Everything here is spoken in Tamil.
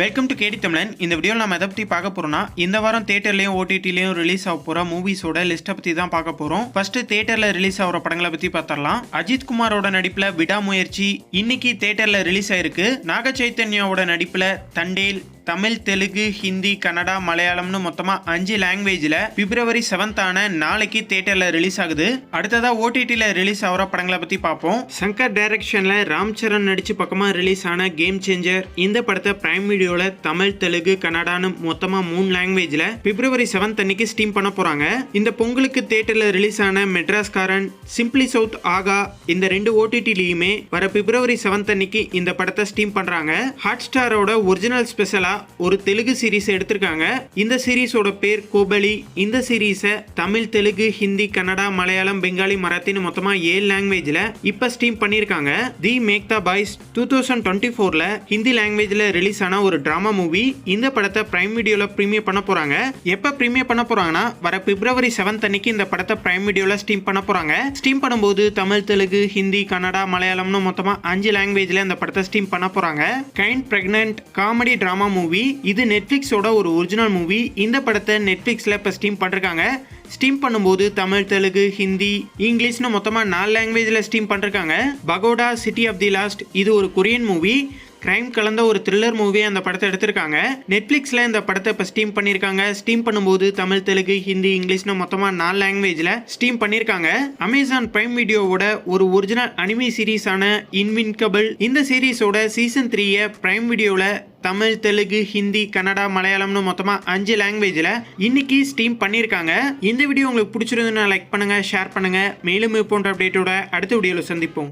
வெல்கம் டு கேடி தமிழன். இந்த வீடியோவில் நம்ம எதை பற்றி பார்க்க போகிறோம்னா, இந்த வாரம் தேட்டர்லையும் ஓடிடிலையும் ரிலீஸ் ஆக போகிற மூவிஸோட லிஸ்ட்டை பற்றி தான் பார்க்க போகிறோம். ஃபர்ஸ்ட் தேட்டரில் ரிலீஸ் ஆகிற படங்களை பற்றி பார்த்துடலாம். அஜித் குமாரோட நடிப்பில் விடாமுயற்சி இன்னைக்கு தேட்டரில் ரிலீஸ் ஆயிருக்கு. நாக சைத்தன்யாவோட நடிப்பில் தண்டேல் தமிழ், தெலுங்கு, ஹிந்தி, கன்னடா, மலையாளம்னு மொத்தமா 5 லாங்குவேஜ்ல பிப்ரவரி 7th நாளைக்கு தியேட்டர்ல ரிலீஸ் ஆகுது. அடுத்ததா ஓடிடில ரிலீஸ் ஆகிற படங்களை பத்தி பார்ப்போம். சங்கர் டைரக்ஷன்ல ராம் சரண் நடிச்சு பக்கமா ரிலீஸ் ஆன கேம் சேஞ்சர் இந்த படத்தை பிரைம் வீடியோல தமிழ், தெலுங்கு, கன்னடான்னு மொத்தமா 3 லாங்குவேஜ்ல பிப்ரவரி 7th அன்னைக்கு ஸ்ட்ரீம் பண்ண போறாங்க. இந்த பொங்கலுக்கு தியேட்டர்ல ரிலீஸ் ஆன மெட்ராஸ்காரன், சிம்பிளி சவுத், ஆகா இந்த 2 ஓடிடிலையுமே வர பிப்ரவரி 7th அன்னைக்கு இந்த படத்தை ஸ்ட்ரீம் பண்றாங்க. ஹாட் ஸ்டாரோட ஒரிஜினல் ஸ்பெஷலா ஒரு தெலுங்கு சீரீஸ் எடுத்திருக்காங்க. இந்த சீரீஸோட பேர் கோபலி. இந்த சீரீஸை தமிழ், தெலுங்கு, ஹிந்தி, கன்னடா, மலையாளம், பெங்காலி, மராத்தின்னு மொத்தமா 7 லாங்குவேஜ்ல இப்ப ஸ்ட்ரீம் பண்ணிருக்காங்க. தி மேக்தா பாய்ஸ் 2024ல ஹிந்தி லாங்குவேஜ்ல ரிலீஸ் ஆன ஒரு டிராமா மூவி. இந்த படத்தை பிரைம் வீடியோல பிரீமியர் பண்ண போறாங்க. எப்ப பிரீமியர் பண்ண போறாங்கன்னா வர பிப்ரவரி 7th அன்னைக்கு இந்த படத்தை பிரைம் வீடியோல ஸ்ட்ரீம் பண்ண போறாங்க. ஸ்ட்ரீம் பண்ணும்போது தமிழ், தெலுங்கு, ஹிந்தி, கன்னடா, மலையாளம்னு மொத்தமா 5 லாங்குவேஜ்ல இந்த படத்தை ஸ்ட்ரீம் பண்ண போறாங்க. Kind pregnant comedy drama movie. இது நெட்ஃபிளிக்ஸோட ஒரு ஒரிஜினல் மூவி. இந்த படத்தை நெட்ஃபிளிக்ஸ்ல இப்ப ஸ்ட்ரீம் பண்ணிருக்காங்க. ஸ்ட்ரீம் பண்ணும்போது தமிழ், தெலுங்கு, ஹிந்தி, இங்கிலீஷ்னு மொத்தமா 4 லாங்குவேஜ்ல ஸ்ட்ரீம் பண்ணிருக்காங்க. Pagoda city of the lost இது ஒரு கொரியன் மூவி. கிரைம் கலந்த ஒரு த்ரில்லர் மூவி அந்த படத்தை எடுத்திருக்காங்க. நெட்ஃபிளிக்ஸ்ல இந்த படத்தை இப்போ ஸ்ட்ரீம் பண்ணியிருக்காங்க. ஸ்ட்ரீம் பண்ணும்போது தமிழ், தெலுங்கு, ஹிந்தி, இங்கிலீஷ்னு மொத்தமாக 4 லாங்குவேஜ்ல ஸ்ட்ரீம் பண்ணியிருக்காங்க. அமேசான் பிரைம் வீடியோவோட ஒரு ஒரிஜினல் அனிமி சீரீஸான இன்வின்கபிள் இந்த சீரீஸோட சீசன் 3 பிரைம் வீடியோவில் தமிழ், தெலுங்கு, ஹிந்தி, கன்னடா, மலையாளம்னு மொத்தமா 5 லாங்குவேஜ்ல இன்னைக்கு ஸ்ட்ரீம் பண்ணிருக்காங்க. இந்த வீடியோ உங்களுக்கு பிடிச்சிருந்ததுன்னா லைக் பண்ணுங்க, ஷேர் பண்ணுங்க. மேலும் போன்ற அப்டேட்டோட அடுத்த வீடியோல சந்திப்போம்.